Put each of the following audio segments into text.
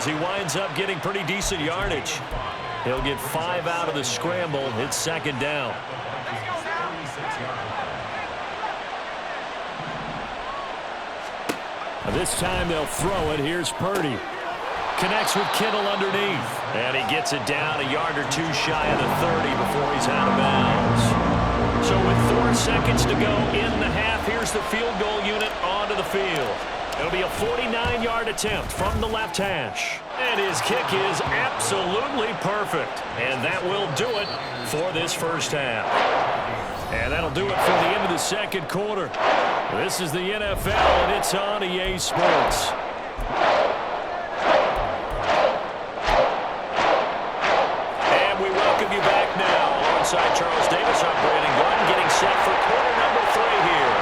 as he winds up getting pretty decent yardage. He'll get 5 out of the scramble. It's second down. This time they'll throw it. Here's Purdy. Connects with Kittle underneath. And he gets it down a yard or two shy of the 30 before he's out of bounds. So with 4 seconds to go in the half, here's the field goal unit onto the field. It'll be a 49-yard attempt from the left hash. And his kick is absolutely perfect. And that will do it for this first half. And that'll do it for the end of the second quarter. This is the NFL, and it's on EA Sports. And we welcome you back now. Alongside Charles Davis, I'm Brandon Gordon, getting set for quarter number 3 here.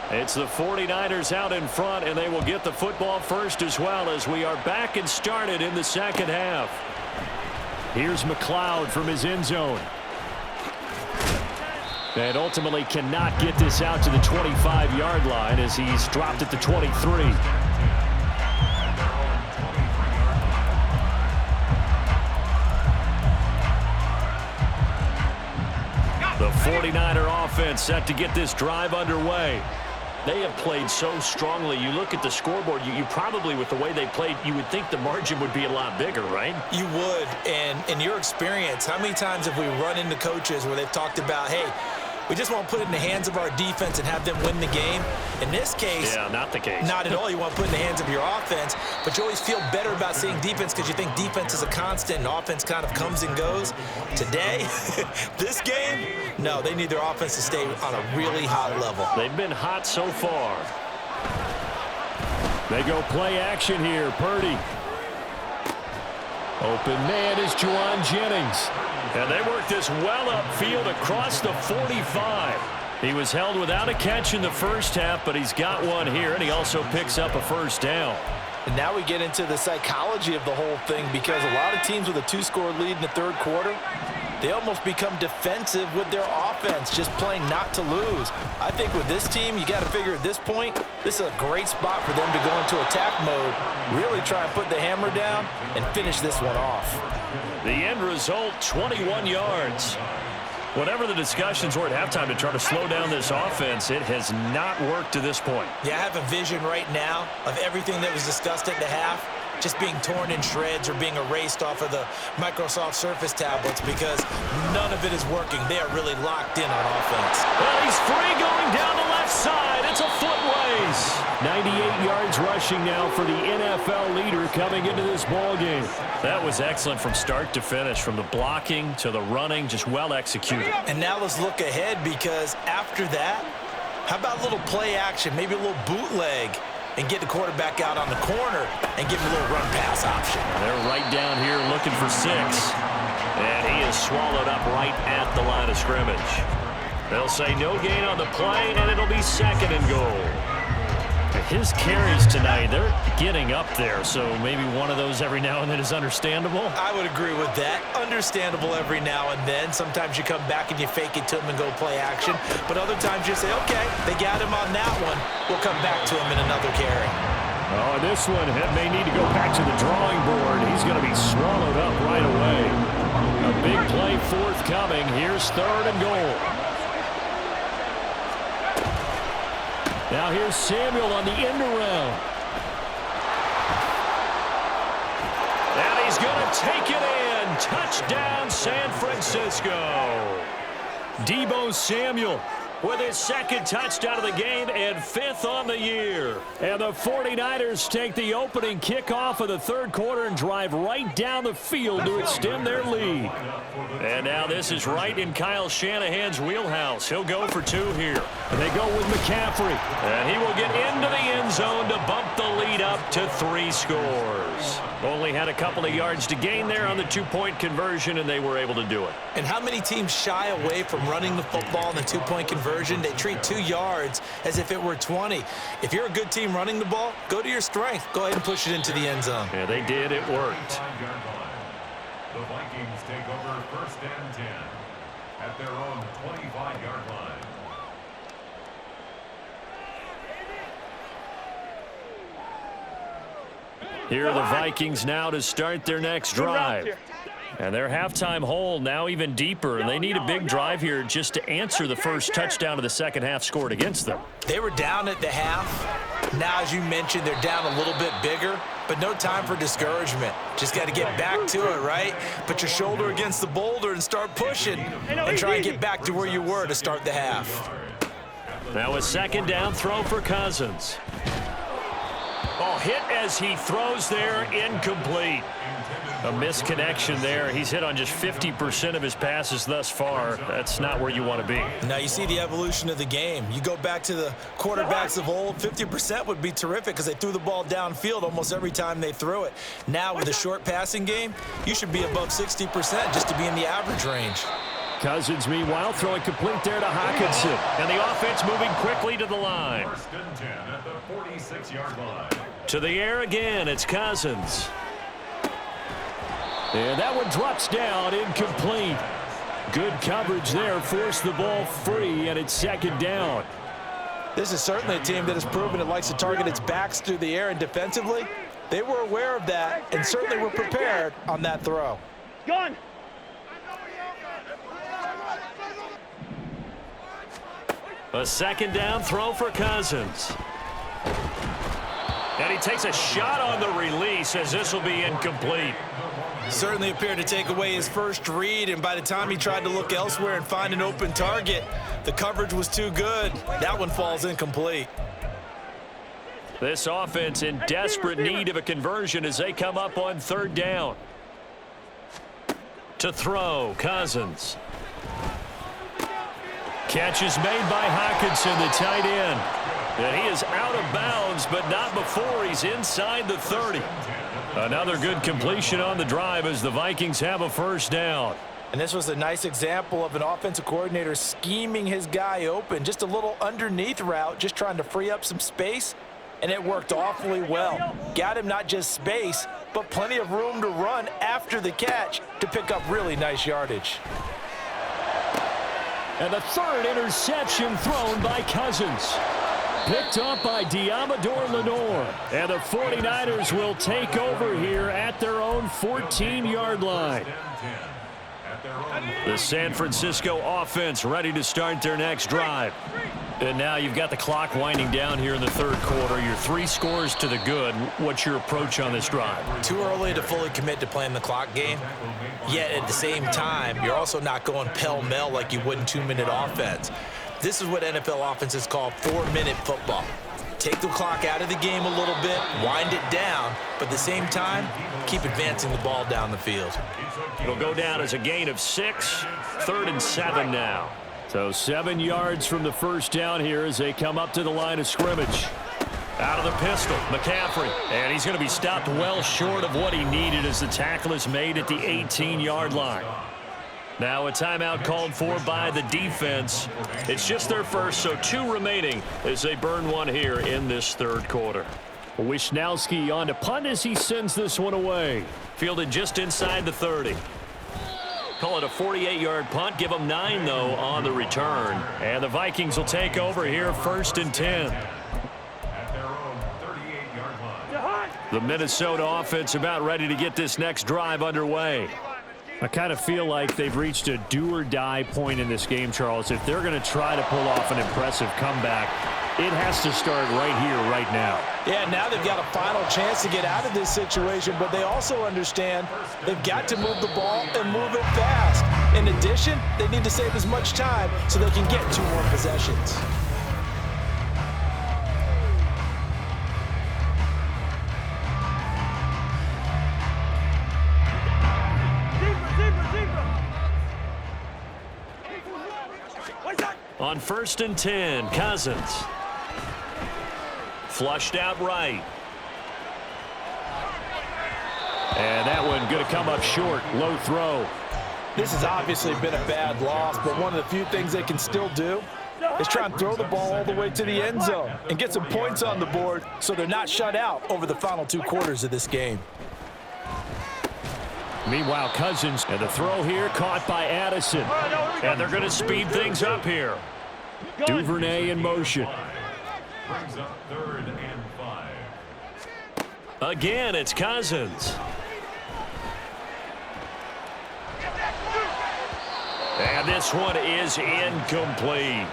It's the 49ers out in front, and they will get the football first as well as we are back and started in the second half. Here's McLeod from his end zone. And ultimately cannot get this out to the 25-yard line as he's dropped at the 23. The 49er offense set to get this drive underway. They have played so strongly. You look at the scoreboard, you probably, with the way they played, you would think the margin would be a lot bigger, right? You would. And in your experience, how many times have we run into coaches where they've talked about, hey, we just want to put it in the hands of our defense and have them win the game? In this case, yeah, not the case. Not at all. You want to put it in the hands of your offense, but you always feel better about seeing defense because you think defense is a constant and offense kind of comes and goes. Today, this game, no, they need their offense to stay on a really high level. They've been hot so far. They go play action here. Purdy. Open man is Juwan Jennings. And they work this well upfield across the 45. He was held without a catch in the first half, but he's got one here, and he also picks up a first down. And now we get into the psychology of the whole thing, because a lot of teams with a 2-score lead in the third quarter, they almost become defensive with their offense, just playing not to lose. I think with this team, you got to figure at this point, this is a great spot for them to go into attack mode, really try and put the hammer down and finish this one off. The end result, 21 yards. Whatever the discussions were at halftime to try to slow down this offense, it has not worked to this point. Yeah, I have a vision right now of everything that was discussed at the half just being torn in shreds or being erased off of the Microsoft Surface tablets, because none of it is working. They are really locked in on offense. Well, he's free going down the left side. It's a foot race. 98 yards rushing now for the NFL leader coming into this ball game. That was excellent from start to finish, from the blocking to the running, just well executed. And now let's look ahead, because after that, how about a little play action, maybe a little bootleg, and get the quarterback out on the corner and give him a little run-pass option. They're right down here looking for 6. And he is swallowed up right at the line of scrimmage. They'll say no gain on the play, and it'll be second and goal. His carries tonight, they're getting up there, so maybe one of those every now and then is understandable. I would agree with that. Understandable every now and then. Sometimes you come back and you fake it to him and go play action. But other times you say, okay, they got him on that one. We'll come back to him in another carry. Oh, this one may need to go back to the drawing board. He's going to be swallowed up right away. A big play forthcoming. Here's third and goal. Now here's Samuel on the end around. And he's going to take it in. Touchdown, San Francisco. Deebo Samuel with his second touchdown of the game and 5th on the year. And the 49ers take the opening kickoff of the third quarter and drive right down the field to extend their lead. And now this is right in Kyle Shanahan's wheelhouse. He'll go for 2 here. And they go with McCaffrey. And he will get into the end zone to bump the lead up up to 3 scores. Only had a couple of yards to gain there on the 2-point conversion, and they were able to do it. And how many teams shy away from running the football in the 2-point conversion? They treat 2 yards as if it were 20. If you're a good team running the ball, go to your strength. Go ahead and push it into the end zone. Yeah, they did. It worked. The Vikings take over 1st and 10 at their own 25-yard line. Here are the Vikings now to start their next drive. And their halftime hole now even deeper, and they need a big drive here just to answer the first touchdown of the second half scored against them. They were down at the half. Now, as you mentioned, they're down a little bit bigger, but no time for discouragement. Just got to get back to it, right? Put your shoulder against the boulder and start pushing and try and get back to where you were to start the half. Now a second down throw for Cousins. Oh, hit as he throws there, incomplete. A misconnection there. He's hit on just 50% of his passes thus far. That's not where you want to be. Now you see the evolution of the game. You go back to the quarterbacks of old, 50% would be terrific because they threw the ball downfield almost every time they threw it. Now with a short passing game, you should be above 60% just to be in the average range. Cousins, meanwhile, throwing complete there to Hockenson. And the offense moving quickly to the line. 1st and 10 at the 46-yard line. To the air again, it's Cousins. And that one drops down, incomplete. Good coverage there, forced the ball free, and it's second down. This is certainly a team that has proven it likes to target its backs through the air, and defensively, they were aware of that and certainly were prepared on that throw. Gone. A second down throw for Cousins. And he takes a shot on the release as this will be incomplete. Certainly appeared to take away his first read, and by the time he tried to look elsewhere and find an open target, the coverage was too good. That one falls incomplete. This offense in desperate need of a conversion as they come up on 3rd down. To throw, Cousins. Catch is made by Hockenson, the tight end. And he is out of bounds, but not before he's inside the 30. Another good completion on the drive as the Vikings have a 1st down. And this was a nice example of an offensive coordinator scheming his guy open. Just a little underneath route, just trying to free up some space, and it worked awfully well. Got him not just space, but plenty of room to run after the catch to pick up really nice yardage. And the 3rd interception thrown by Cousins. Picked up by Diamador Lenore. And the 49ers will take over here at their own 14-yard line. The San Francisco offense ready to start their next drive. And now you've got the clock winding down here in the 3rd quarter. You're 3 scores to the good. What's your approach on this drive? Too early to fully commit to playing the clock game. Yet at the same time, you're also not going pell-mell like you would in 2-minute offense. This is what NFL offenses call 4-minute football. Take the clock out of the game a little bit, wind it down, but at the same time, keep advancing the ball down the field. It'll go down as a gain of 6, 3rd and 7 now. So 7 yards from the 1st down here as they come up to the line of scrimmage. Out of the pistol, McCaffrey. And he's going to be stopped well short of what he needed as the tackle is made at the 18-yard line. Now a timeout called for by the defense. It's just their first, so 2 remaining as they burn one here in this 3rd quarter. Wisnowski on to punt as he sends this one away. Fielded just inside the 30. Call it a 48-yard punt. Give them 9, though, on the return. And the Vikings will take over here 1st and 10. At their own 38-yard line. The Minnesota offense about ready to get this next drive underway. I kind of feel like they've reached a do-or-die point in this game, Charles. If they're going to try to pull off an impressive comeback, it has to start right here, right now. Yeah, now they've got a final chance to get out of this situation, but they also understand they've got to move the ball and move it fast. In addition, they need to save as much time so they can get 2 more possessions. On 1st and 10, Cousins. Flushed out right. And that one going to come up short. Low throw. This has obviously been a bad loss, but one of the few things they can still do is try and throw the ball all the way to the end zone and get some points on the board so they're not shut out over the final 2 quarters of this game. Meanwhile, Cousins, and the throw here caught by Addison. And they're going to speed things up here. Duvernay in motion. Brings up 3rd and 5. Again, it's Cousins. And this one is incomplete.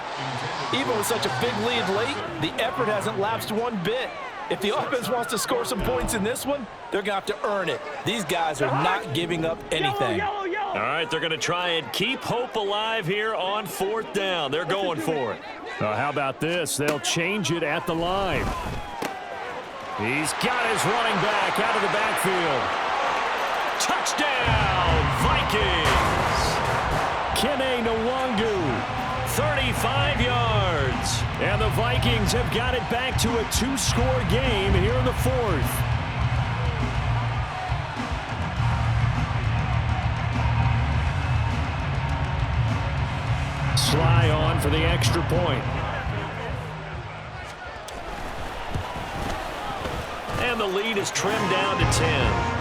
Even with such a big lead late, the effort hasn't lapsed one bit. If the offense wants to score some points in this one, they're going to have to earn it. These guys are not giving up anything. All right, they're going to try and keep hope alive here on 4th down. They're going for it. How about this? They'll change it at the line. He's got his running back out of the backfield. Touchdown, Vikings! Kene Nwangu, 35 yards. And the Vikings have got it back to a 2-score game here in the 4th. Sly on for the extra point. And the lead is trimmed down to 10.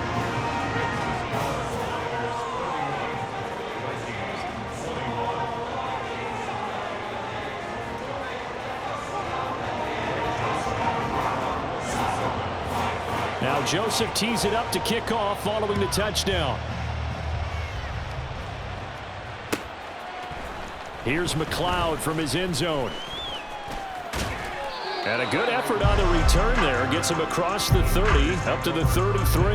Now Joseph tees it up to kick off following the touchdown. Here's McLeod from his end zone. And a good effort on the return there. Gets him across the 30, up to the 33.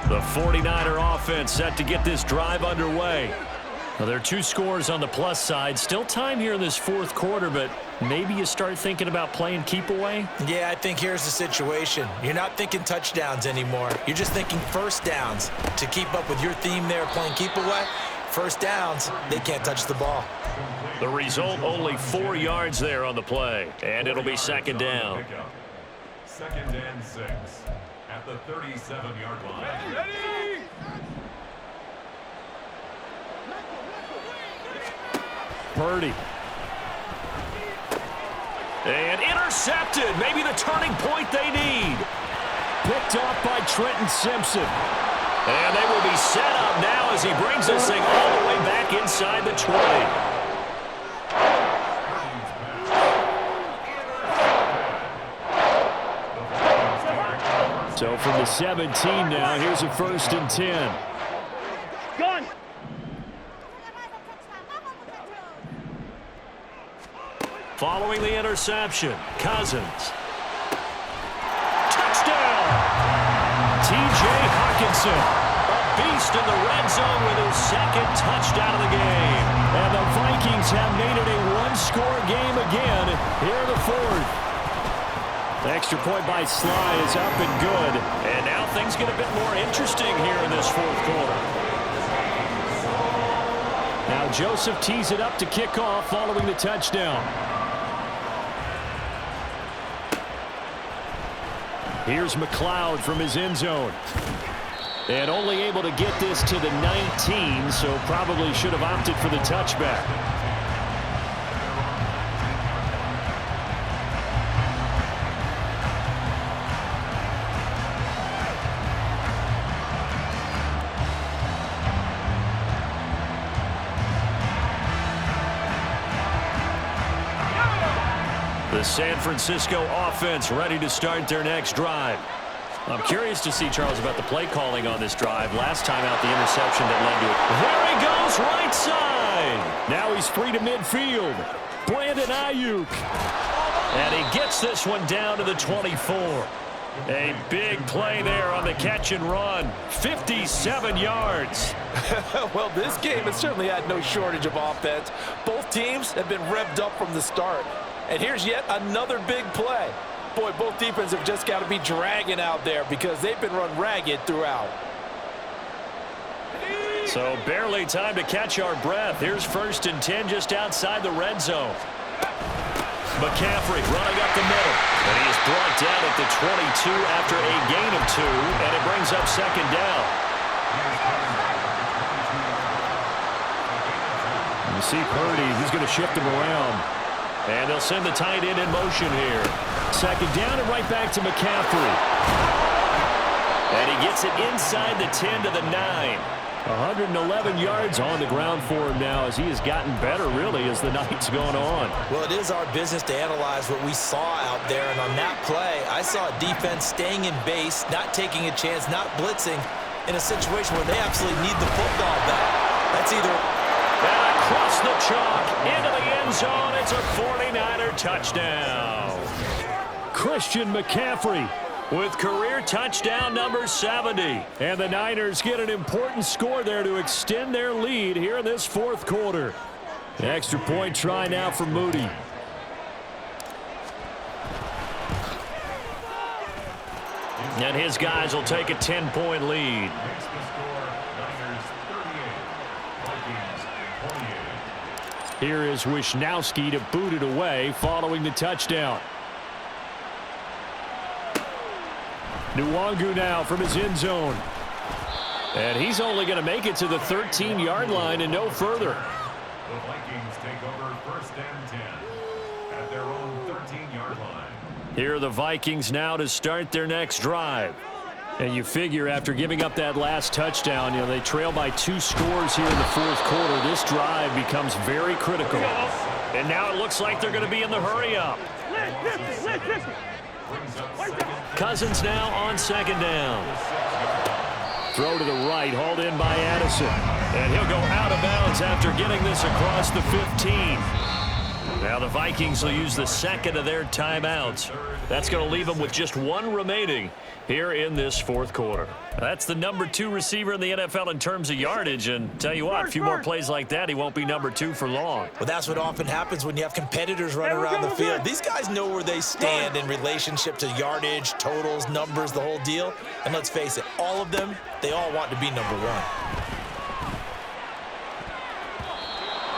The 49er offense set to get this drive underway. Well, there are 2 scores on the plus side. Still time here in this 4th quarter, but maybe you start thinking about playing keep away? Yeah, I think here's the situation. You're not thinking touchdowns anymore. You're just thinking first downs. To keep up with your theme there, playing keep away, first downs, they can't touch the ball. The result, only 4 yards there on the play, and it'll be 2nd down. 2nd and 6 at the 37-yard line. Purdy. And intercepted. Maybe the turning point they need. Picked off by Trenton Simpson. And they will be set up now as he brings this thing all the way back inside the 20. So from the 17 now, here's a 1st and 10. Gun. Following the interception, Cousins. Touchdown! T.J. Hawkinson, a beast in the red zone with his 2nd touchdown of the game. And the Vikings have made it a 1-score game again here in the 4th. The extra point by Sly is up and good. And now things get a bit more interesting here in this 4th quarter. Now Joseph tees it up to kick off following the touchdown. Here's McLeod from his end zone. And only able to get this to the 19, so probably should have opted for the touchback. The San Francisco offense ready to start their next drive. I'm curious to see, Charles, about the play calling on this drive. Last time out, the interception that led to it. There he goes, right side. Now he's free to midfield. Brandon Ayuk. And he gets this one down to the 24. A big play there on the catch and run. 57 yards. Well, this game has certainly had no shortage of offense. Both teams have been revved up from the start. And here's yet another big play. Boy, both defenses have just got to be dragging out there because they've been run ragged throughout. So barely time to catch our breath. Here's 1st and 10 just outside the red zone. McCaffrey running up the middle. And he is brought down at the 22 after a gain of 2. And it brings up second down. You see Purdy, he's going to shift him around. And they'll send the tight end in motion here. Second down and right back to McCaffrey. And he gets it inside the 10 to the 9. 111 yards on the ground for him now as he has gotten better, really, as the night's gone on. Well, it is our business to analyze what we saw out there. And on that play, I saw a defense staying in base, not taking a chance, not blitzing in a situation where they absolutely need the football back. That's either... And across the chalk, into the end zone, it's a 49er touchdown. Christian McCaffrey with career touchdown number 70. And the Niners get an important score there to extend their lead here in this fourth quarter. Extra point try now for Moody. And his guys will take a 10-point lead. Here is Wisnowski to boot it away following the touchdown. Nwangu now from his end zone. And he's only going to make it to the 13-yard line and no further. The Vikings take over first and 10 at their own 13-yard line. Here are the Vikings now to start their next drive. And you figure after giving up that last touchdown, you know, they trail by 2 scores here in the fourth quarter. This drive becomes very critical. And now it looks like they're going to be in the hurry-up. Cousins now on second down. Throw to the right, hauled in by Addison. And he'll go out of bounds after getting this across the 15. Now the Vikings will use the second of their timeouts. That's going to leave them with just 1 remaining here in this fourth quarter. That's the number 2 receiver in the NFL in terms of yardage. And tell you what, a few more plays like that, he won't be number 2 for long. Well, that's what often happens when you have competitors running around the field. These guys know where they stand in relationship to yardage, totals, numbers, the whole deal. And let's face it, all of them, they all want to be number 1.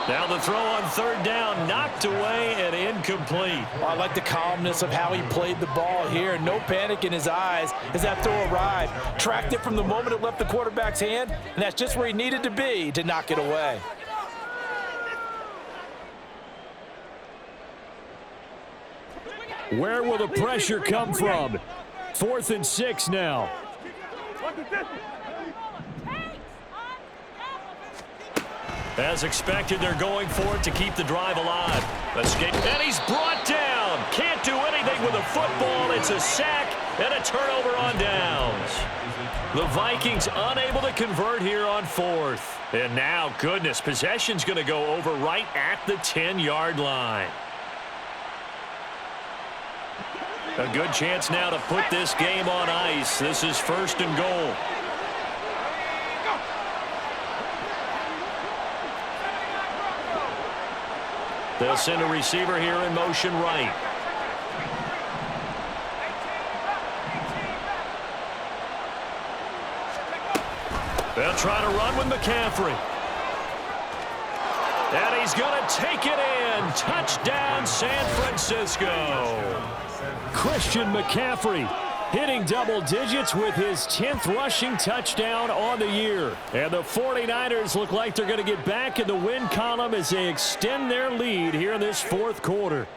Now the throw on third down, knocked away and incomplete. I like the calmness of how he played the ball here. No panic in his eyes as that throw arrived. Tracked it from the moment it left the quarterback's hand, and that's just where he needed to be to knock it away. Where will the pressure come from? 4th and 6 now. As expected, they're going for it to keep the drive alive. Escape, and he's brought down. Can't do anything with a football. It's a sack and a turnover on downs. The Vikings unable to convert here on 4th. And now, goodness, possession's going to go over right at the 10-yard line. A good chance now to put this game on ice. This is 1st and goal. They'll send a receiver here in motion right. They'll try to run with McCaffrey. And he's going to take it in. Touchdown, San Francisco. Christian McCaffrey hitting double digits with his 10th rushing touchdown on the year. And the 49ers look like they're going to get back in the win column as they extend their lead here in this fourth quarter.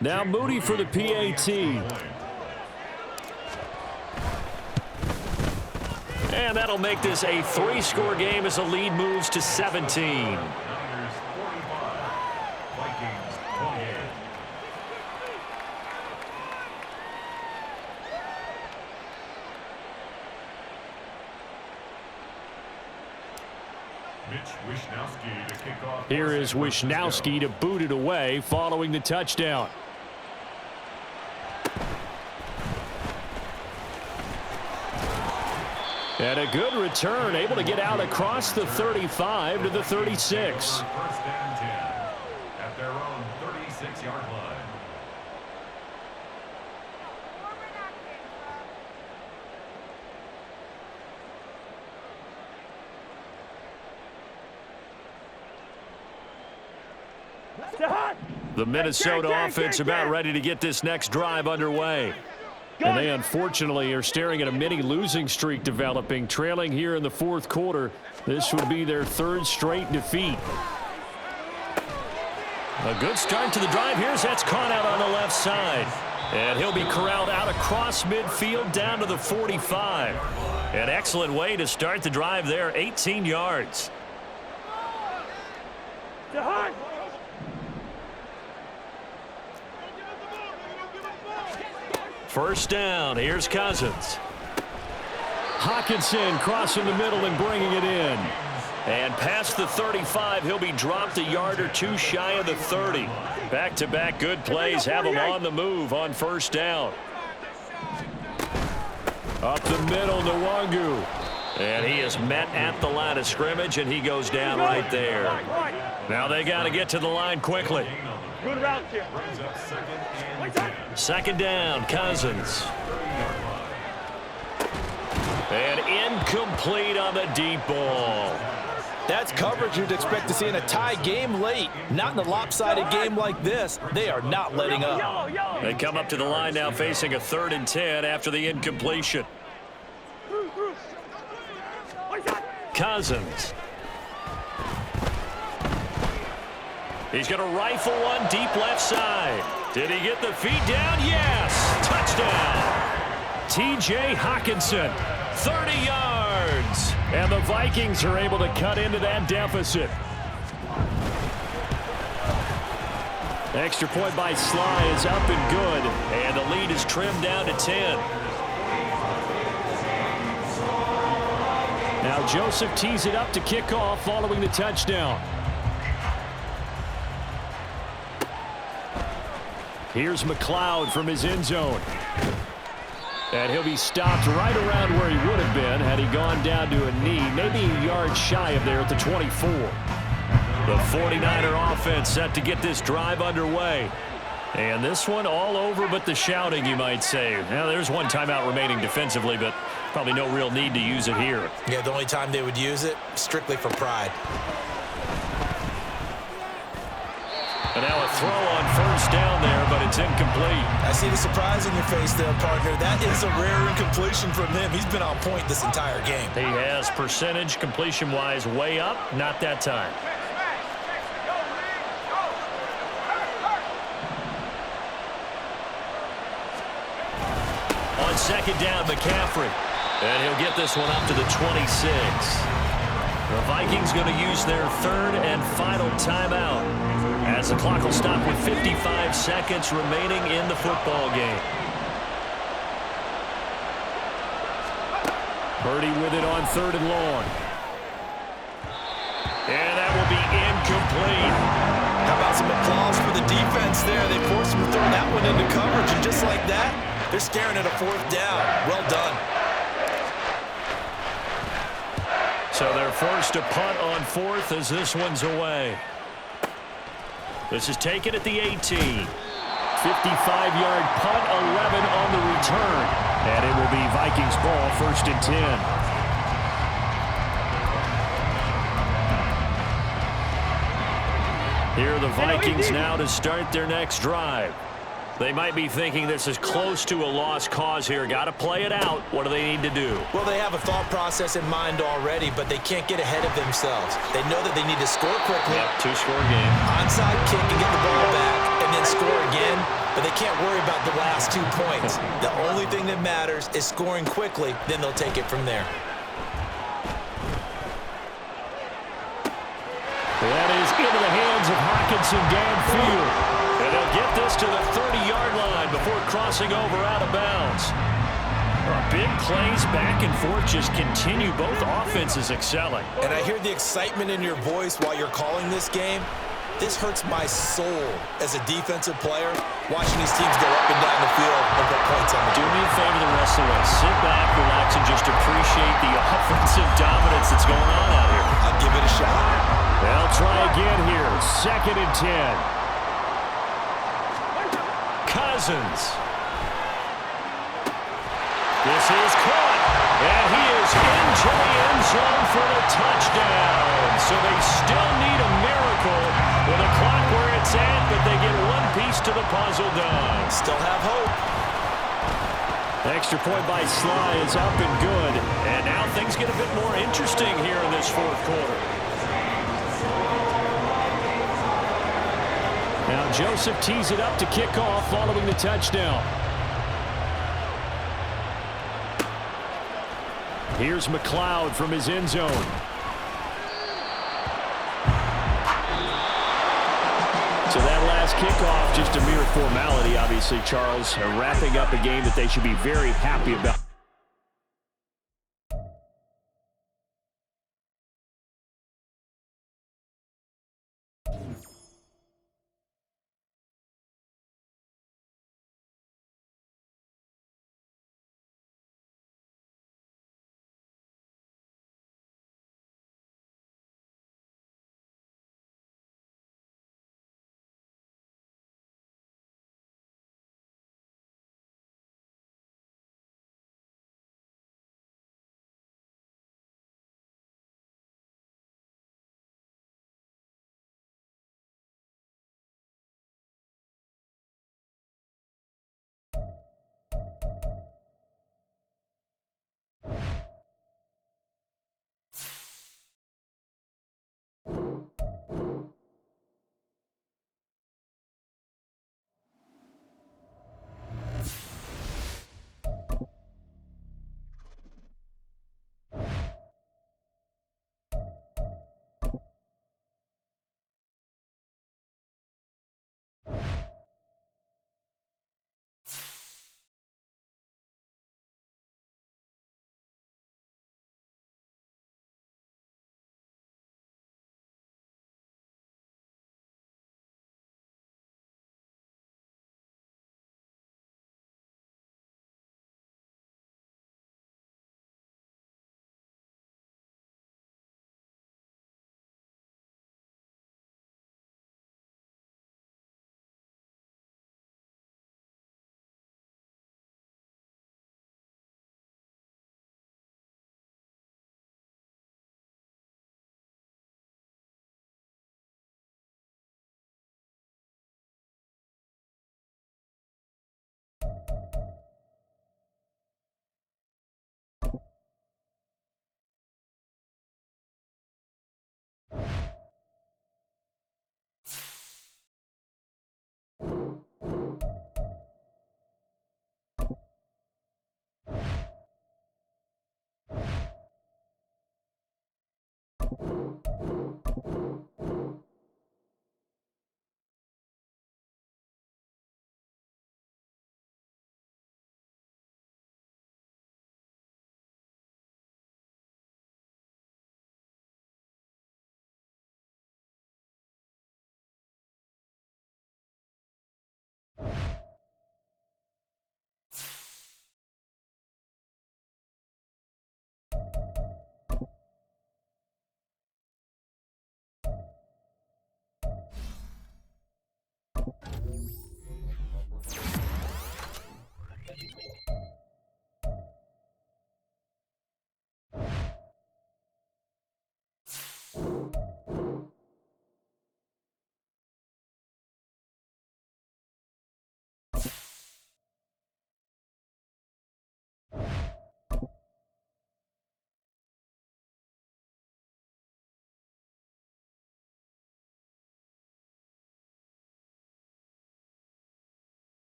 Now Moody for the PAT. And that'll make this a 3-score game as the lead moves to 17. Niners 45, Vikings 28. Wisnowski to kick off. Here is Wisnowski to boot it away following the touchdown. And a good return, able to get out across the 35 to the 36. First and 10 at their own 36-yard line. The Minnesota offense about ready to get this next drive underway. And they unfortunately are staring at a mini losing streak developing, trailing here in the fourth quarter. This would be their third straight defeat. A good start to the drive. That's caught out on the left side. And he'll be corralled out across midfield down to the 45. An excellent way to start the drive there, 18 yards. First down, here's Cousins. Hockenson crossing the middle and bringing it in. And past the 35, he'll be dropped a yard or two shy of the 30. Back-to-back good plays have him on the move on first down. Up the middle, Nwangu. And he is met at the line of scrimmage, and he goes down right there. Now they got to get to the line quickly. Good route here. Second down, Cousins. And incomplete on the deep ball. That's coverage you'd expect to see in a tie game late. Not in a lopsided game like this. They are not letting up. They come up to the line now facing a 3rd and 10 after the incompletion. Cousins. He's going to rifle one deep left side. Did he get the feet down? Yes! Touchdown! T.J. Hockenson, 30 yards. And the Vikings are able to cut into that deficit. Extra point by Sly is up and good. And the lead is trimmed down to 10. Now Joseph tees it up to kick off following the touchdown. Here's McLeod from his end zone. And he'll be stopped right around where he would have been had he gone down to a knee, maybe a yard shy of there at the 24. The 49er offense set to get this drive underway. And this one all over but the shouting, you might say. Now, there's one timeout remaining defensively, but probably no real need to use it here. Yeah, the only time they would use it, strictly for pride. And now a throw on first down there, but it's incomplete. I see the surprise in your face there, partner. That is a rare incompletion from him. He's been on point this entire game. He has percentage completion-wise way up, not that time. On second down, McCaffrey. And he'll get this one up to the 26. The Vikings going to use their 3rd and final timeout, as the clock will stop with 55 seconds remaining in the football game. Purdy with it on 3rd and long. And that will be incomplete. How about some applause for the defense there? They forced him to throw that one into coverage, and just like that, they're staring at a 4th down. Well done. So they're forced to punt on 4th as this one's away. This is taken at the 18. 55-yard punt, 11 on the return. And it will be Vikings ball, 1st and 10. Here are the Vikings now to start their next drive. They might be thinking this is close to a lost cause here. Got to play it out. What do they need to do? Well, they have a thought process in mind already, but they can't get ahead of themselves. They know that they need to score quickly. Yep, 2-score game. Onside kick and get the ball back, and then score again. But they can't worry about the last 2 points. The only thing that matters is scoring quickly. Then they'll take it from there. That is into the hands of Hockenson downfield. And they'll get this to the 30-yard line before crossing over out of bounds. Big plays back and forth just continue. Both offenses excelling. And I hear the excitement in your voice while you're calling this game. This hurts my soul as a defensive player, watching these teams go up and down the field and put points on the board. Do me a favor the rest of the way. Sit back, relax, and just appreciate the offensive dominance that's going on out here. I'll give it a shot. They'll try again here. 2nd and 10. Cousins. This is caught. And he is into the end zone for the touchdown. So they still need a miracle with a clock where it's set, but they get one piece to the puzzle done. Still have hope. Extra point by Sly is up and good. And now things get a bit more interesting here in this fourth quarter. Now Joseph tees it up to kick off following the touchdown. Here's McLeod from his end zone. So that last kickoff, just a mere formality, obviously, Charles, wrapping up a game that they should be very happy about.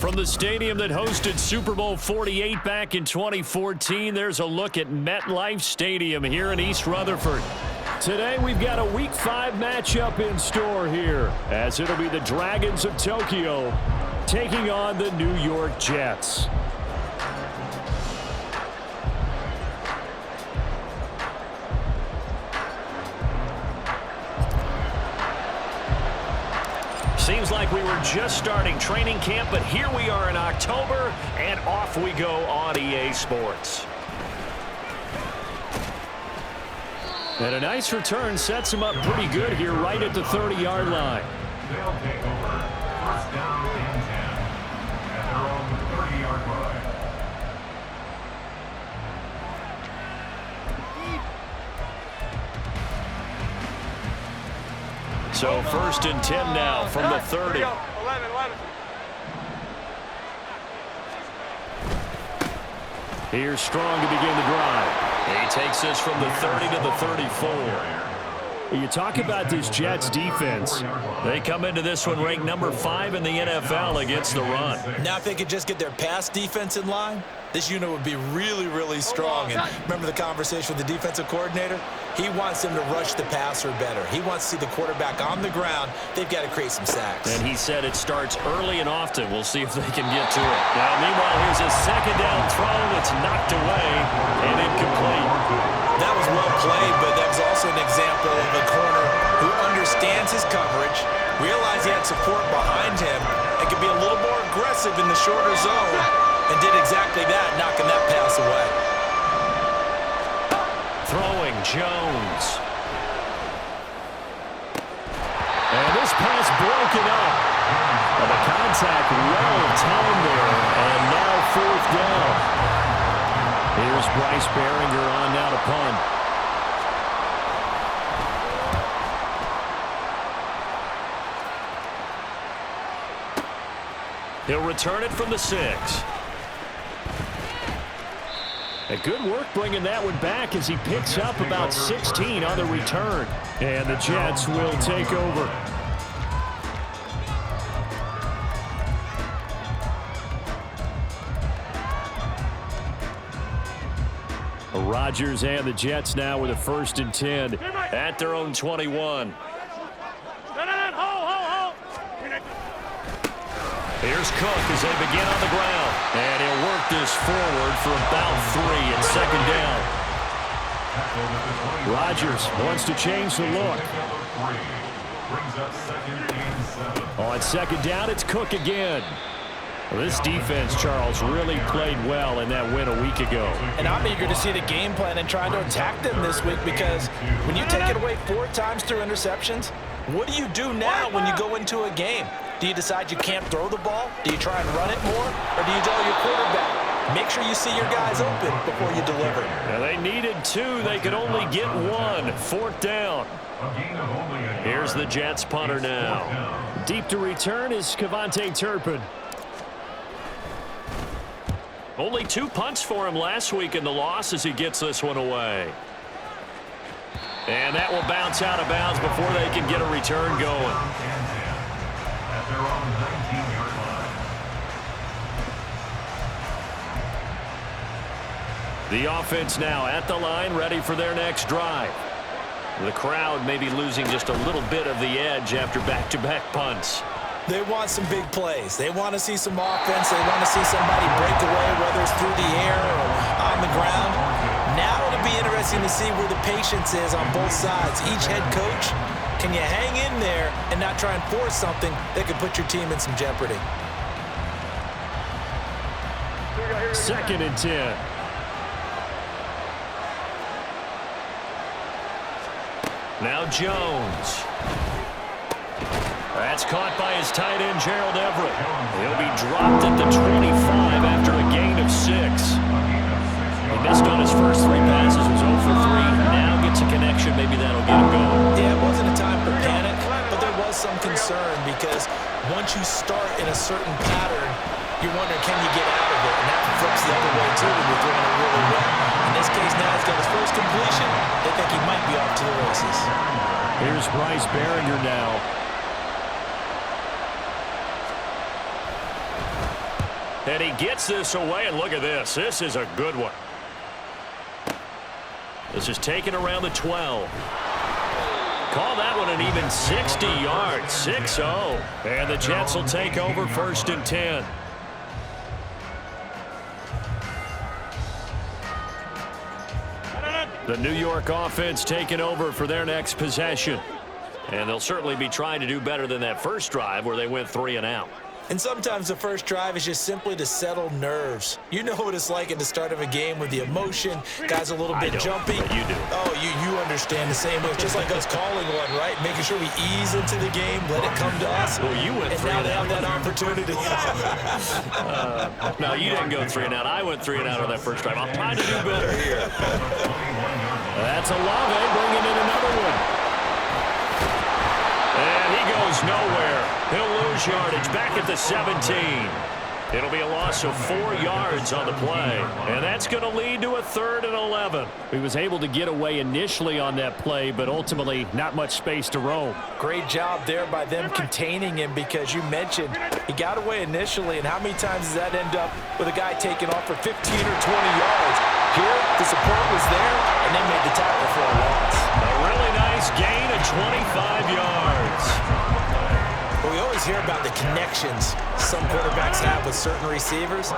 From the stadium that hosted Super Bowl 48 back in 2014, there's a look at MetLife Stadium here in East Rutherford. Today we've got a Week 5 matchup in store here, as it'll be the Dragons of Tokyo taking on the New York Jets. Seems like we were just starting training camp, but here we are in October, and off we go on EA Sports. And a nice return sets him up pretty good here right at the 30-yard line. They'll take over. First down and 10 at their own 30-yard line. So 1st and 10 now from the 30. 11. Here's Strong to begin the drive. He takes this from the 30 to the 34. You talk about this Jets defense. They come into this one ranked number 5 in the NFL against the run. Now if they could just get their pass defense in line, this unit would be really, really strong. And remember the conversation with the defensive coordinator? He wants them to rush the passer better. He wants to see the quarterback on the ground. They've got to create some sacks. And he said it starts early and often. We'll see if they can get to it. Now, meanwhile, here's a second down throw that's knocked away and incomplete. That was well played, but that was also an example of a corner who understands his coverage, realized he had support behind him, and could be a little more aggressive in the shorter zone, and did exactly that, knocking that pass away. Throwing Jones. And this pass broken up. And the contact well timed there, and now 4th down. Here's Bryce Behringer on now to punt. He'll return it from the 6. A good work bringing that one back as he picks up about 16 on the return. And the Jets will take over. Rodgers and the Jets now with a 1st and 10 at their own 21. Here's Cook as they begin on the ground. And he'll work this forward for about 3 and 2nd down. Rodgers wants to change the look. On 2nd down, it's Cook again. Well, this defense, Charles, really played well in that win a week ago. And I'm eager to see the game plan and trying to attack them this week, because when you take it away 4 times through interceptions, what do you do now when you go into a game? Do you decide you can't throw the ball? Do you try and run it more? Or do you tell your quarterback, make sure you see your guys open before you deliver? Now they needed 2. They could only get 1. 4th down. Here's the Jets punter now. Deep to return is Kevontae Turpin. Only 2 punts for him last week in the loss as he gets this one away. And that will bounce out of bounds before they can get a return going. At their own 19-yard line. The offense now at the line, ready for their next drive. The crowd may be losing just a little bit of the edge after back-to-back punts. They want some big plays. They want to see some offense. They want to see somebody break away, whether it's through the air or on the ground. Now it'll be interesting to see where the patience is on both sides. Each head coach, can you hang in there and not try and force something that could put your team in some jeopardy? 2nd and 10. Now Jones. That's caught by his tight end, Gerald Everett. He'll be dropped at the 25 after a gain of 6. He missed on his first 3 passes, was 0 for 3. Now gets a connection. Maybe that'll get him going. Yeah, it wasn't a time for panic, but there was some concern because once you start in a certain pattern, you're wondering, can you get out of it? And that flips the other way, too, when you're throwing it really well. In this case, now he's got his first completion. They think he might be off to the races. Here's Bryce Behringer now. And he gets this away, and look at this. This is a good one. This is taken around the 12. Call that one an even 60 yards. 6-0. And the Jets will take over 1st and 10. The New York offense taking over for their next possession. And they'll certainly be trying to do better than that first drive where they went 3 and out. And sometimes the first drive is just simply to settle nerves. You know what it's like at the start of a game with the emotion. Guys a little bit jumpy. But you do. Oh, you understand the same way. It's just like us calling one, right? Making sure we ease into the game, let it come to us. Well, you went 3 and and now they have out. that opportunity. No, you didn't go 3 and out. I went 3 and out on that first drive. I'm trying to do better here. That's Olave bringing in another one. And goes nowhere. He'll lose yardage back at the 17. It'll be a loss of 4 yards on the play. And that's going to lead to a 3rd and 11. He was able to get away initially on that play, but ultimately not much space to roam. Great job there by them containing him, because you mentioned he got away initially, and how many times does that end up with a guy taking off for 15 or 20 yards? Here, the support was there, and they made the tackle for a loss. A really nice gain of 25 yards. We always hear about the connections some quarterbacks have with certain receivers.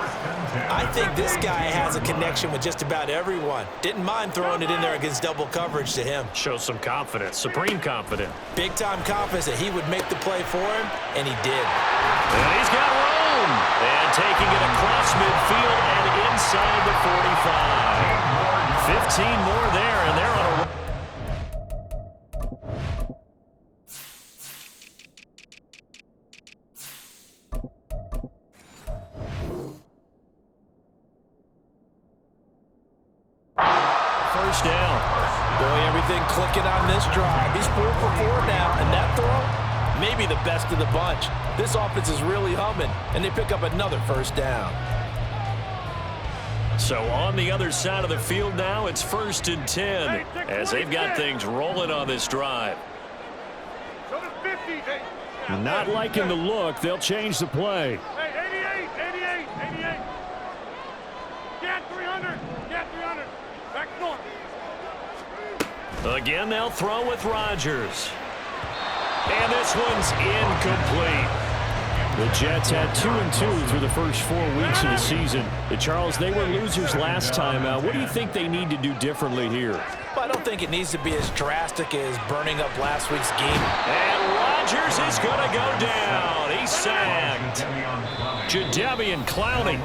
I think this guy has a connection with just about everyone. Didn't mind throwing it in there against double coverage to him. Shows some confidence, supreme confidence. Big-time confidence that he would make the play for him, and he did. And he's got room. And taking it across midfield and inside the 45. 15 more there, and they're on a run. First down. Boy, everything clicking on this drive. He's 4 for 4 now, and that throw, maybe the best of the bunch. This offense is really humming, and they pick up another first down. So on the other side of the field now, it's 1st and 10 as they've got things rolling on this drive. Not liking the look. They'll change the play. Hey, 88. Get 300. Back north. Again, they'll throw with Rodgers. And this one's incomplete. The Jets had 2-2 through the first 4 weeks of the season. Charles, they were losers last time out. What do you think they need to do differently here? Well, I don't think it needs to be as drastic as burning up last week's game. And Rodgers is going to go down. He's sacked. Jadeveon Clowney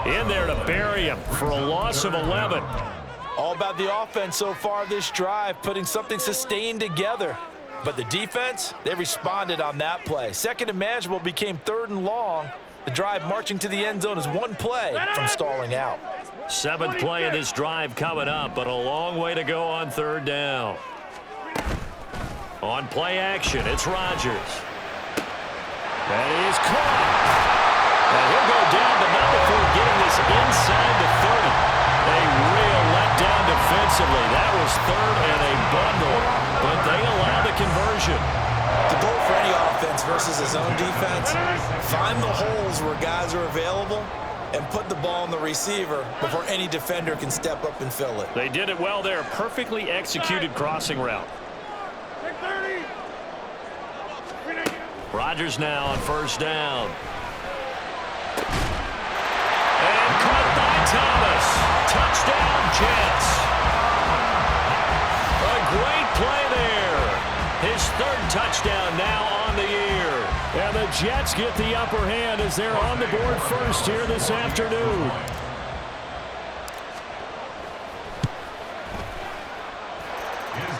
in there to bury him for a loss of 11. All about the offense so far this drive, putting something sustained together. But the defense, they responded on that play. 2nd and manageable became 3rd and long. The drive marching to the end zone is 1 play from stalling out. 7th play of this drive coming up, but a long way to go on 3rd down. On play action, it's Rodgers. That is caught. And he'll go down, but not before getting this inside the 30. A real letdown defensively. That was 3rd and a bundle, but they allow the conversion. The goal for any offense versus his own defense, find the holes where guys are available and put the ball on the receiver before any defender can step up and fill it. They did it well there. Perfectly executed crossing route. Rodgers now on 1st down. And caught by Thomas. Touchdown, Jets. A great play there. His 3rd touchdown now on the year. And the Jets get the upper hand as they're on the board first here this afternoon.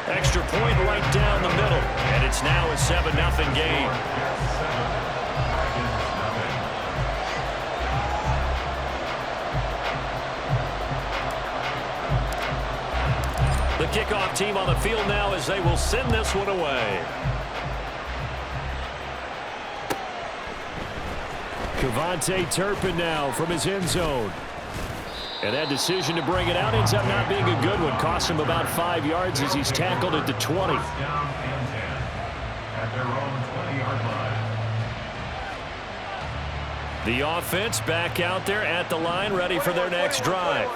Extra point right down the middle. And it's now a 7-0 game. The kickoff team on the field now as they will send this one away. Kevontae Turpin now from his end zone. And that decision to bring it out ends up not being a good one. Costs him about 5 yards as he's tackled at the 20. Down and 10 at their own 20-yard line. The offense back out there at the line, ready for their next drive.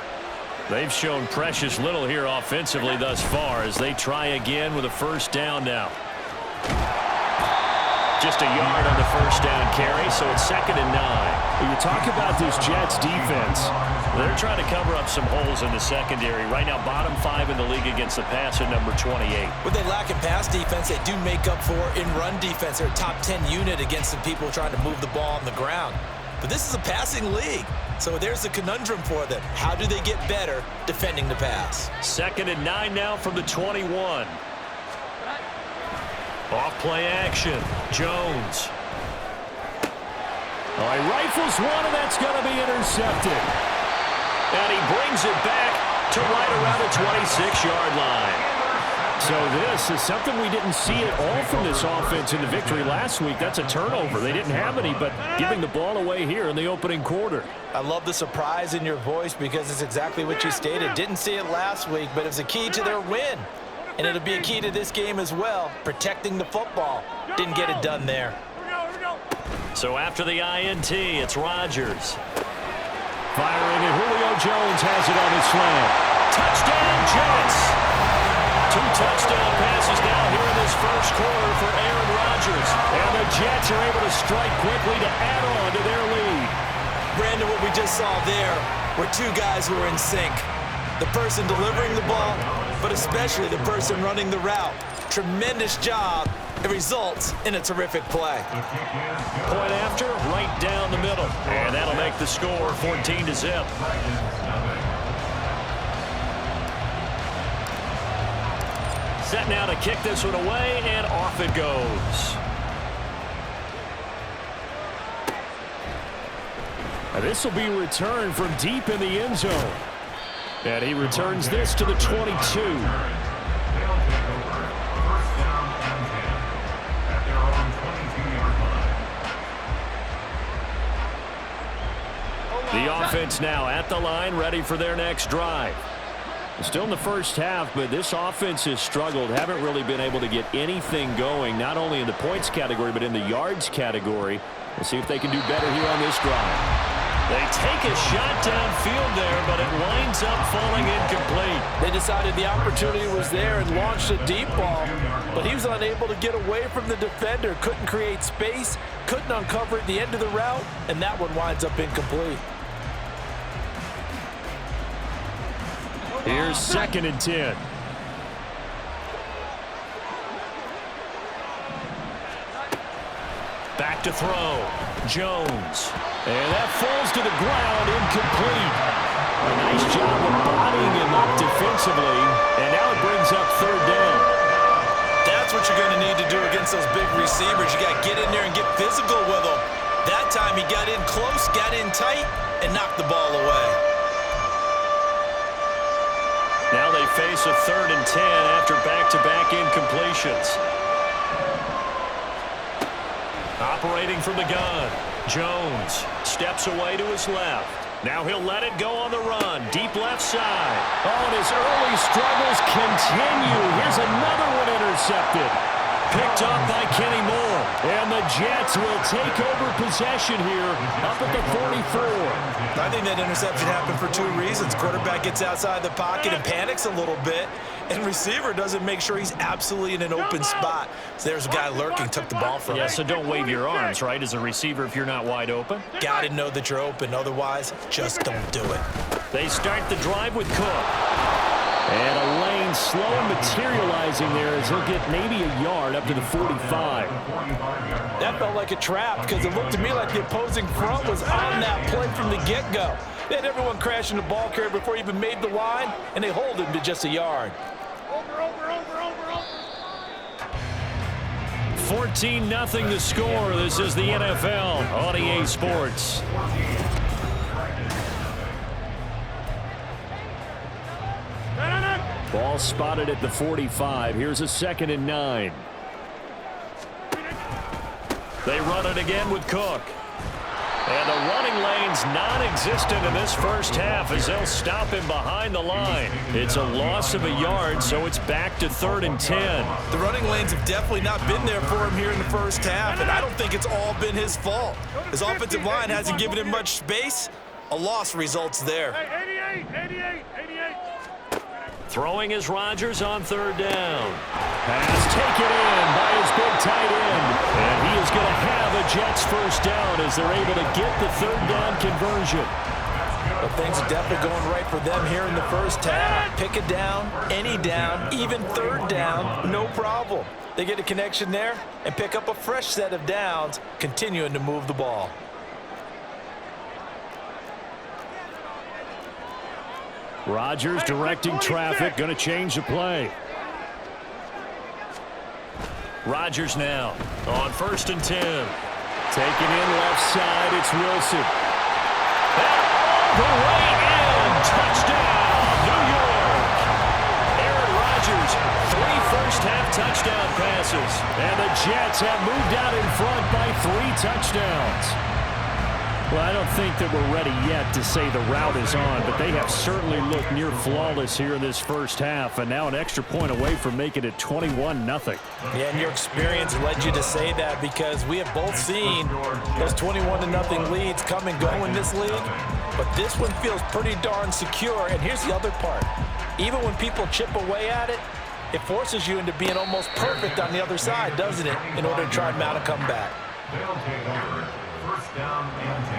They've shown precious little here offensively thus far as they try again with a 1st down now. Just a yard on the 1st down carry, so it's 2nd and 9. When you talk about this Jets defense, they're trying to cover up some holes in the secondary. Right now, bottom 5 in the league against the pass at number 28. What they lack in pass defense, they do make up for in run defense. They're a top 10 unit against some people trying to move the ball on the ground. But this is a passing league, so there's a conundrum for them. How do they get better defending the pass? 2nd and 9 now from the 21. Off play action. Jones. Oh, he rifles one, and that's going to be intercepted. And he brings it back to right around the 26-yard line. So this is something we didn't see at all from this offense in the victory last week. That's a turnover. They didn't have any, but giving the ball away here in the opening quarter. I love the surprise in your voice because it's exactly what you stated. Didn't see it last week, but it was a key to their win. And it'll be a key to this game as well, protecting the football. Didn't get it done there. So after the INT, it's Rodgers. Firing, and Julio Jones has it on his slant. Touchdown, Jets! 2 touchdown passes now here in this first quarter for Aaron Rodgers. And the Jets are able to strike quickly to add on to their lead. Brandon, what we just saw there were 2 guys who were in sync. The person delivering the ball, but especially the person running the route. Tremendous job. It results in a terrific play. Point after, right down the middle. And that'll make the score 14-0. Set now to kick this one away, and off it goes. This will be returned from deep in the end zone. And he returns this to the 22. The offense now at the line, ready for their next drive. Still in the first half, but this offense has struggled. Haven't really been able to get anything going, not only in the points category, but in the yards category. We'll see if they can do better here on this drive. They take a shot downfield there, but it winds up falling incomplete. They decided the opportunity was there and launched a deep ball, but he was unable to get away from the defender, couldn't create space, couldn't uncover at the end of the route, and that one winds up incomplete. Here's 2nd and 10. Back to throw. Jones. And that falls to the ground, incomplete. A nice job of bodying him up defensively, and now it brings up 3rd down. That's what you're going to need to do against those big receivers. You got to get in there and get physical with them. That time he got in close, got in tight, and knocked the ball away. Now they face a 3rd and 10 after back-to-back incompletions. Operating from the gun. Jones steps away to his left. Now he'll let it go on the run. Deep left side. Oh, and his early struggles continue. Here's another one intercepted. Picked up by Kenny Moore. And the Jets will take over possession here up at the 44. I think that interception happened for 2 reasons. Quarterback gets outside the pocket and panics a little bit, and receiver doesn't make sure he's absolutely in an open spot. So there's a guy lurking, took the ball from him. Yeah, so don't wave your arms, right, as a receiver if you're not wide open. Got to know that you're open. Otherwise, just don't do it. They start the drive with Cook. And a lane slow materializing there as he'll get maybe a yard up to the 45. That felt like a trap because it looked to me like the opposing front was on that play from the get-go. They had everyone crashing the ball carrier before he even made the line, and they hold him to just a yard. 14-0 the score. This is the NFL on EA Sports. Ball spotted at the 45. Here's a 2nd and 9. They run it again with Cook. And the running lane's non-existent in this first half as they'll stop him behind the line. It's a loss of a yard, so it's back to 3rd and 10. The running lanes have definitely not been there for him here in the first half, and I don't think it's all been his fault. His offensive line hasn't given him much space. A loss results there. Hey, 88. Throwing is Rodgers on 3rd down. Pass taken in by his big tight end. And he is going to have a Jets first down as they're able to get the 3rd down conversion. But things are definitely going right for them here in the first half. Pick a down, any down, even 3rd down, no problem. They get a connection there and pick up a fresh set of downs, continuing to move the ball. Rodgers directing traffic, going to change the play. Rodgers now on 1st and 10. Taken in left side, it's Wilson. And all the way in. Touchdown, New York. Aaron Rodgers, 3 for touchdown passes. And the Jets have moved out in front by 3 touchdowns. Well, I don't think that we're ready yet to say the route is on, but they have certainly looked near flawless here in this first half, and now an extra point away from making it 21-0. Yeah, and your experience led you to say that because we have both seen those 21-0 leads come and go in this league, but this one feels pretty darn secure, and here's the other part. Even when people chip away at it, it forces you into being almost perfect on the other side, doesn't it, in order to try and mount a comeback. They'll take over. First down and 10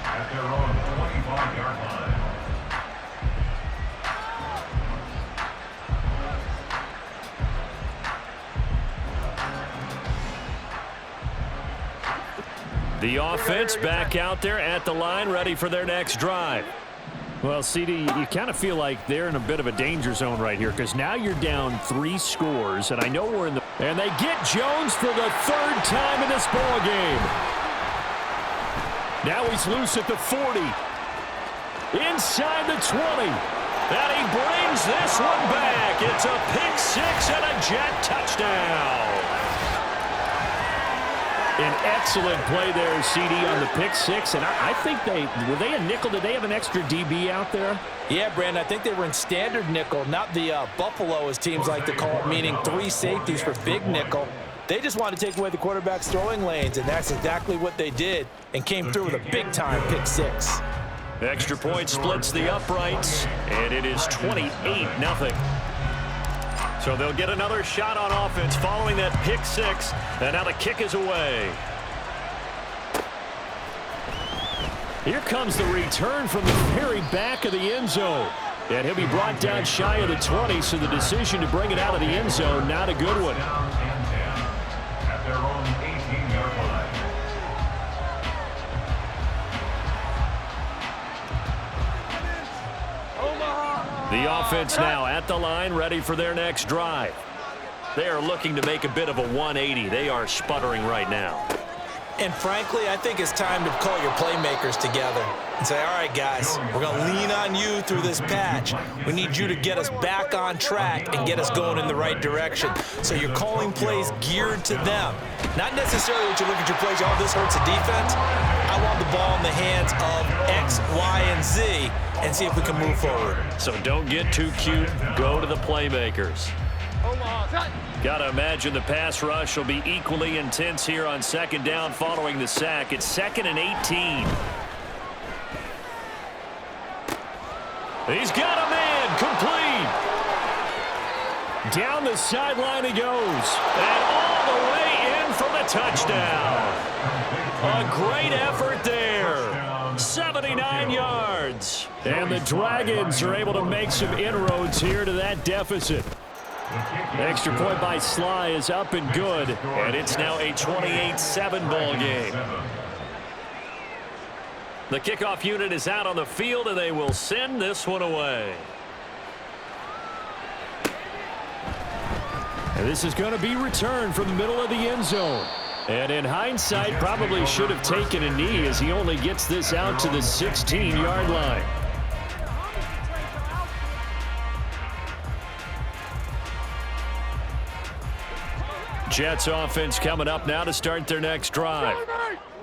at their own 25-yard line. The offense back out there at the line, ready for their next drive. Well, CD, you kind of feel like they're in a bit of a danger zone right here because now you're down 3 scores, and I know we're in the... And they get Jones for the 3rd time in this ball game. Now he's loose at the 40. Inside the 20. And he brings this one back. It's a pick 6 and a Jet touchdown. An excellent play there, CD, on the pick 6. And I think were they a nickel? Did they have an extra DB out there? Yeah, Brandon, I think they were in standard nickel, not the Buffalo, as teams like to call it, meaning 3 safeties for big nickel. They just wanted to take away the quarterback's throwing lanes, and that's exactly what they did and came through with a big-time pick 6. Extra point splits the uprights, and it is 28-0. So they'll get another shot on offense following that pick 6, and now the kick is away. Here comes the return from the very back of the end zone. And he'll be brought down shy of the 20, so the decision to bring it out of the end zone, not a good one. At their own 18-yard line. The offense now at the line, ready for their next drive. They are looking to make a bit of a 180. They are sputtering right now. And frankly, I think it's time to call your playmakers together and say, all right, guys, we're going to lean on you through this patch. We need you to get us back on track and get us going in the right direction. So you're calling plays geared to them. Not necessarily that you look at your plays, oh, this hurts the defense. I want the ball in the hands of X, Y, and Z and see if we can move forward. So don't get too cute. Go to the playmakers. Got to imagine the pass rush will be equally intense here on 2nd down following the sack. It's 2nd and 18. He's got a man complete. Down the sideline he goes. And all the way in for the touchdown. A great effort there. 79 yards. And the Dragons are able to make some inroads here to that deficit. Extra point by Sly is up and good, and it's now a 28-7 ball game. The kickoff unit is out on the field, and they will send this one away. And this is going to be returned from the middle of the end zone. And in hindsight, probably should have taken a knee as he only gets this out to the 16-yard line. Jets offense coming up now to start their next drive.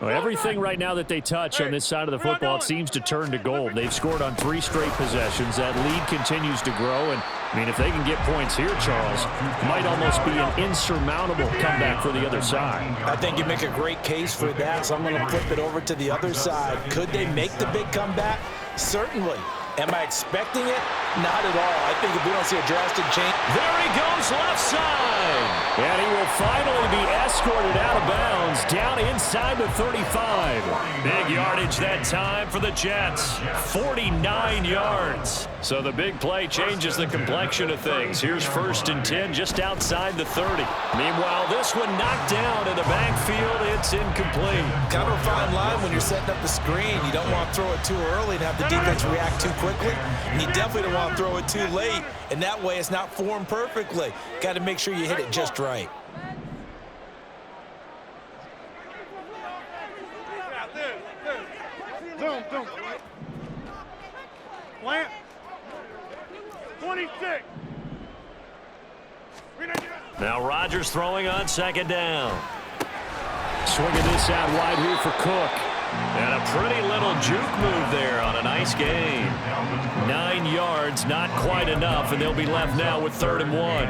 Well, everything right now that they touch on this side of the football, it seems to turn to gold. They've scored on 3 straight possessions. That lead continues to grow. And, I mean, if they can get points here, Charles, it might almost be an insurmountable comeback for the other side. I think you make a great case for that, so I'm going to flip it over to the other side. Could they make the big comeback? Certainly. Am I expecting it? Not at all. I think if we don't see a drastic change. There he goes left side. And he will finally be escorted out of bounds down inside the 35. Big yardage that time for the Jets. 49 yards. So the big play changes the complexion of things. Here's 1st and 10 just outside the 30. Meanwhile, this one knocked down in the backfield. It's incomplete. Kind of a fine line when you're setting up the screen. You don't want to throw it too early and have the defense react too quickly. And you definitely don't want to throw it too late. And that way it's not formed perfectly. Got to make sure you hit it just right. Zoom. Plant. 26. Now Rodgers throwing on second down. Swinging this out wide here for Cook. And a pretty little juke move there on a nice gain. 9 yards, not quite enough, and they'll be left now with 3rd and 1.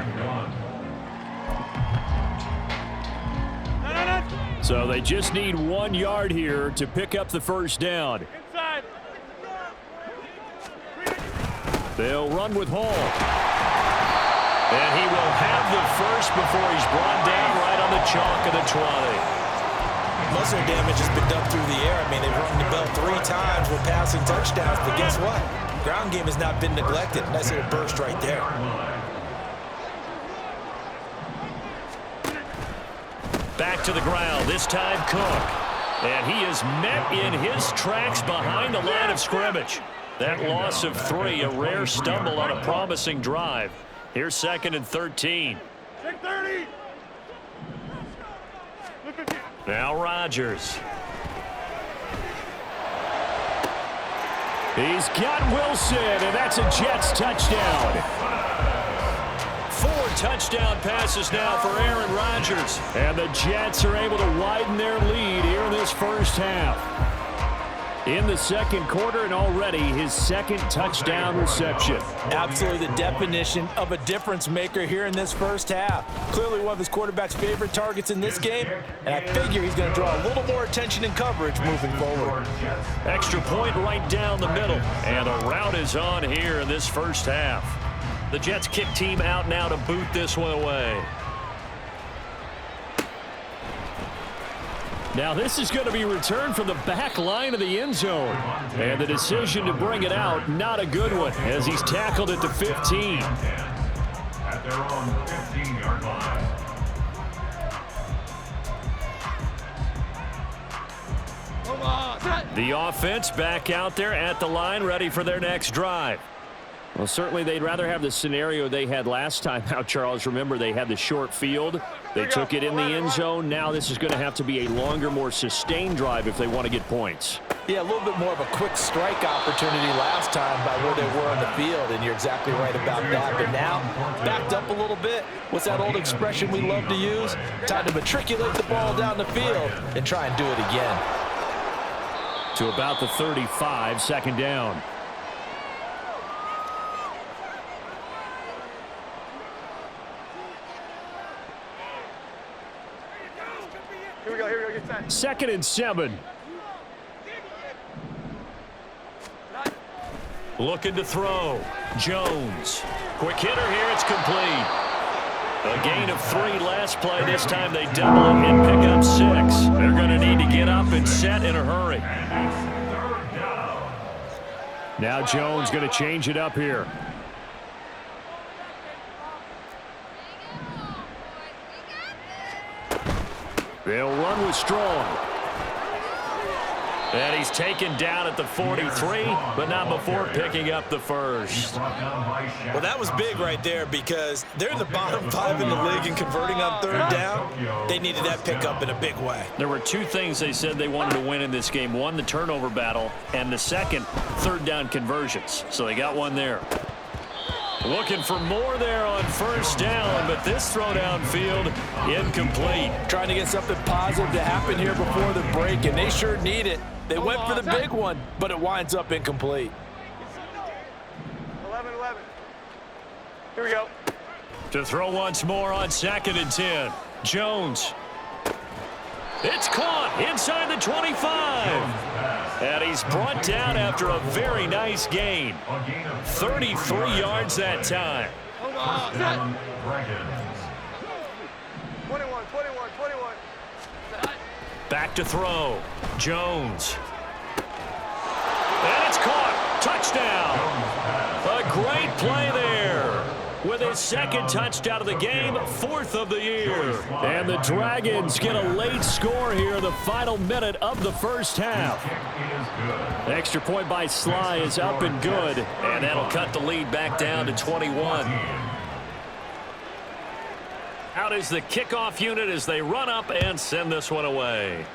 So they just need 1 yard here to pick up the first down. Inside. They'll run with Hall. And he will have the first before he's brought down right on the chalk of the 20. Muscle damage has been done through the air. I mean, they've rung the bell 3 times with passing touchdowns, but guess what? Ground game has not been neglected. Nice little burst right there. Back to the ground, this time Cook. And he is met in his tracks behind the line of scrimmage. That loss of 3, a rare stumble on a promising drive. Here's 2nd and 13. 6:30. Now Rodgers. He's got Wilson, and that's a Jets touchdown. 4 touchdown passes now for Aaron Rodgers. And the Jets are able to widen their lead here in this first half. In the second quarter, and already his 2nd touchdown reception. Absolutely the definition of a difference maker here in this first half. Clearly one of his quarterback's favorite targets in this game, and I figure he's going to draw a little more attention and coverage moving forward. Extra point right down the middle, and the route is on here in this first half. The Jets kick team out now to boot this one away. Now this is going to be returned from the back line of the end zone. And the decision to bring it out, not a good one, as he's tackled at the 15. At their own 15-yard line. The offense back out there at the line, ready for their next drive. Well, certainly they'd rather have the scenario they had last time out, Charles. Remember, they had the short field. They took it in the end zone. Now this is going to have to be a longer, more sustained drive if they want to get points. Yeah, a little bit more of a quick strike opportunity last time by where they were on the field, and you're exactly right about that. But now, backed up a little bit. What's that old expression we love to use? Time to matriculate the ball down the field and try and do it again. To about the 35, 2nd down. Here we go, get set. 2nd and 7. Looking to throw. Jones. Quick hitter here, it's complete. A gain of 3 last play. This time they double it and pick up 6. They're going to need to get up and set in a hurry. Now Jones going to change it up here. They'll run with Strong. And he's taken down at the 43, but not before picking up the first. Well, that was big right there because they're in the bottom 5 in the league and converting on 3rd down. They needed that pickup in a big way. There were 2 things they said they wanted to win in this game. 1, the turnover battle, and the 2nd, 3rd down conversions. So they got 1 there. Looking for more there on 1st down, but this throw downfield incomplete. Trying to get something positive to happen here before the break, and they sure need it. They went for the big one, but it winds up incomplete. 11. Here we go. To throw once more on 2nd and 10. Jones. It's caught inside the 25. And he's brought down after a very nice gain. 33 yards that time. 21. Back to throw. Jones. And it's caught. Touchdown. A great play there. With his 2nd touchdown of the game, 4th of the year. And the Dragons get a late score here in the final minute of the first half. The extra point by Sly is up and good. And that'll cut the lead back down to 21. Out is the kickoff unit as they run up and send this one away.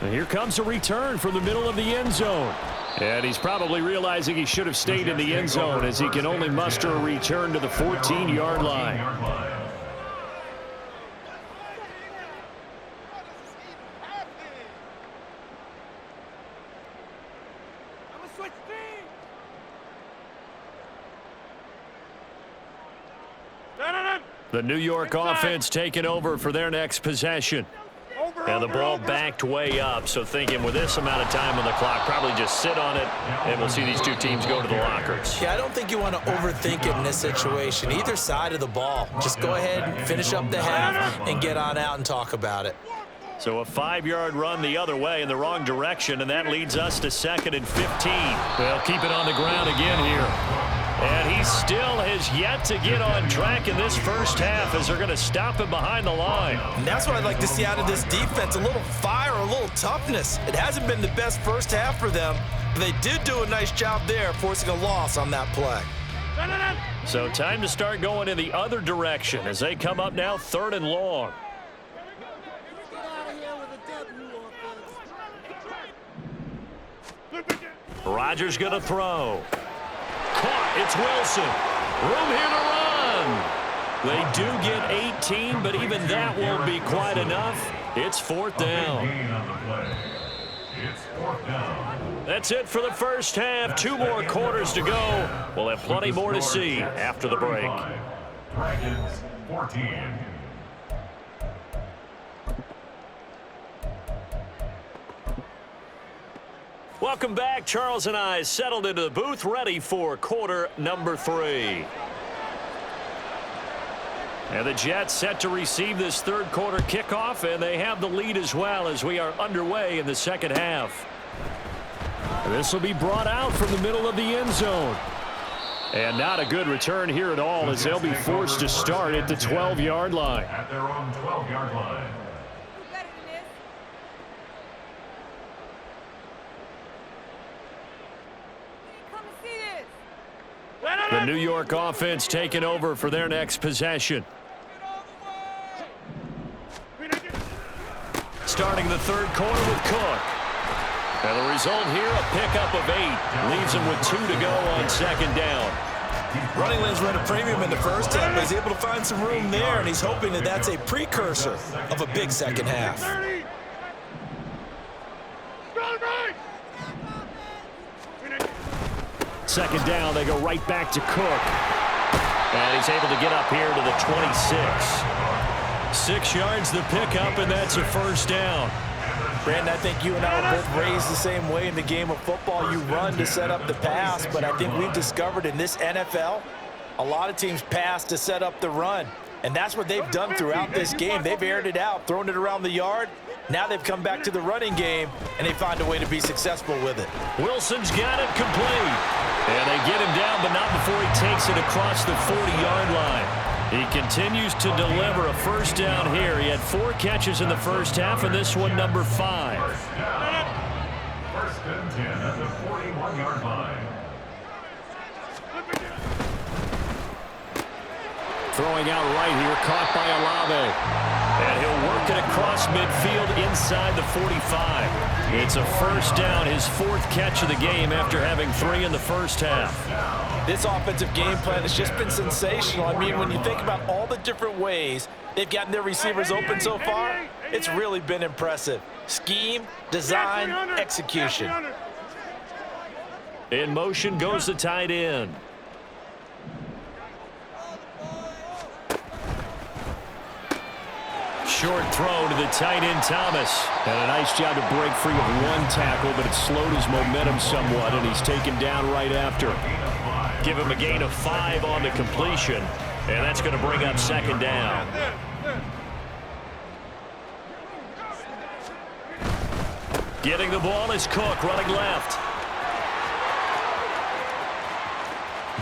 And here comes a return from the middle of the end zone. And he's probably realizing he should have stayed in the end zone as he can only muster a return to the 14-yard line. The New York offense taking over for their next possession. And the ball backed way up, so thinking with this amount of time on the clock, probably just sit on it, and we'll see these two teams go to the lockers. Yeah, I don't think you want to overthink it in this situation. Either side of the ball. Just go ahead and finish up the half and get on out and talk about it. So a 5-yard run the other way in the wrong direction, and that leads us to 2nd and 15. They'll keep it on the ground again here. And he still has yet to get on track in this first half as they're going to stop him behind the line. And that's what I'd like to see out of this defense, a little fire, a little toughness. It hasn't been the best first half for them, but they did do a nice job there forcing a loss on that play. So time to start going in the other direction as they come up now 3rd and long. Rodgers going to throw. Caught. It's Wilson. Room here to run. They do get 18, but even that won't be quite enough. It's 4th down. That's it for the first half. 2 more quarters to go. We'll have plenty more to see after the break. Dragons 14. Welcome back. Charles and I settled into the booth, ready for quarter number 3. And the Jets set to receive this 3rd quarter kickoff, and they have the lead as well as we are underway in the second half. This will be brought out from the middle of the end zone. And not a good return here at all as they'll be forced to start at the 12-yard line. At their own 12-yard line. The New York offense taking over for their next possession. Starting the 3rd quarter with Cook. And the result here, a pickup of 8. Leaves him with 2 to go on 2nd down. Running lanes run a premium in the first half, but he's able to find some room there, and he's hoping that that's a precursor of a big second half. 2nd down, they go right back to Cook. And he's able to get up here to the 26. 6 yards the pickup, and that's a 1st down. Brandon, I think you and I were both raised the same way in the game of football. You run to set up the pass, but I think we've discovered in this NFL, a lot of teams pass to set up the run. And that's what they've done throughout this game. They've aired it out, thrown it around the yard. Now they've come back to the running game, and they find a way to be successful with it. Wilson's got it complete. And they get him down, but not before he takes it across the 40-yard line. He continues to deliver a 1st down here. He had 4 catches in the first half, and this one number 5. 1st and 10 at the 41-yard line. Throwing out right here, caught by Olave. And he'll work it across midfield inside the 45. It's a 1st down, his 4th catch of the game after having 3 in the first half. This offensive game plan has just been sensational. I mean, when you think about all the different ways they've gotten their receivers open so far, it's really been impressive. Scheme, design, execution. In motion goes the tight end. Short throw to the tight end, Thomas. And a nice job to break free of 1 tackle, but it slowed his momentum somewhat, and he's taken down right after. Give him a gain of 5 on the completion, and that's going to bring up 2nd down. Getting the ball is Cook, running left.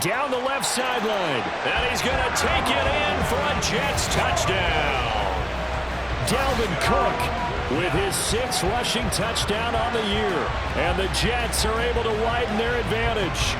Down the left sideline, and he's going to take it in for a Jets touchdown. Dalvin Cook with his 6th rushing touchdown on the year. And the Jets are able to widen their advantage.